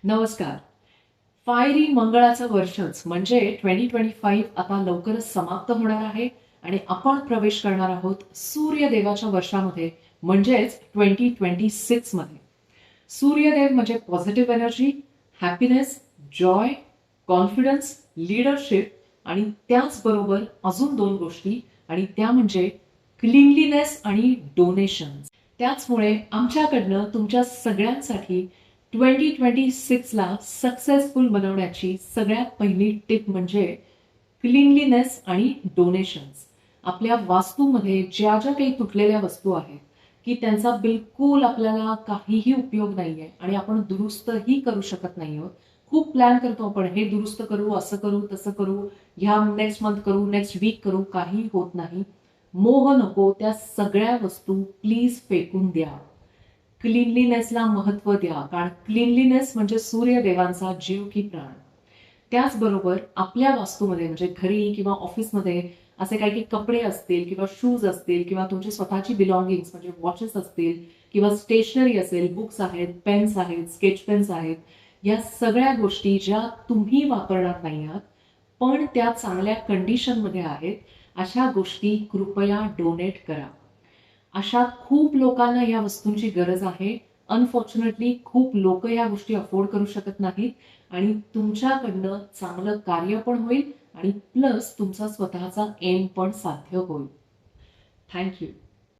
नमस्कार. फायरी मंगळाचं वर्षच म्हणजे 2025 आता लवकरच समाप्त होणार आहे आणि आपण प्रवेश करणार आहोत सूर्यदेवाच्या वर्षामध्ये म्हणजेच 2026 मध्ये. सूर्यदेव म्हणजे positive energy, happiness, Joy, confidence, leadership आणि त्याचबरोबर अजून दोन गोष्टी आणि त्या म्हणजे क्लिनलीनेस आणि डोनेशन्स. त्याचमुळे आमच्याकडनं तुमच्या सगळ्यांसाठी 2026ला सक्सेसफुल बनवण्याची सगळ्यात पहिली टिप म्हणजे क्लिनलीनेस आणि डोनेशन्स. आपल्या वास्तूमध्ये ज्या ज्या काही तुटलेल्या वस्तू आहेत की त्यांचा बिलकुल आपल्याला काहीही उपयोग नाहीये आणि आपण दुरुस्तही करू शकत नाही आहोत. खूप प्लॅन करतो आपण, हे दुरुस्त करू, असं करू, तसं करू, ह्या नेक्स्ट मंथ करू, नेक्स्ट वीक करू, काही होत नाही. मोह नको, त्या सगळ्या वस्तू प्लीज फेकून द्या. क्लिनलीनेसला महत्व द्या, कारण क्लिनलीनेस म्हणजे सूर्यदेवांचा जीव की प्राण. त्याचबरोबर आपल्या वास्तूमध्ये म्हणजे घरी किंवा ऑफिसमध्ये असे काही काही कपडे असतील किंवा शूज असतील किंवा तुमची स्वतःची बिलॉंगिंग्स म्हणजे वॉचेस असतील किंवा स्टेशनरी असेल, बुक्स आहेत, पेन्स आहेत, स्केच पेन्स आहेत, या सगळ्या गोष्टी ज्या तुम्ही वापरणार नाही आहात पण त्या चांगल्या कंडिशनमध्ये आहेत, अशा गोष्टी कृपया डोनेट करा. अशा खूप लोकांना या वस्तूंची गरज आहे. अनफॉर्च्युनेटली खूप लोक या गोष्टी अफोर्ड करू शकत नाहीत आणि तुमच्याकडनं चांगलं कार्य पण होईल आणि प्लस तुमचा स्वतःचा एम पण साध्य होईल. Thank you.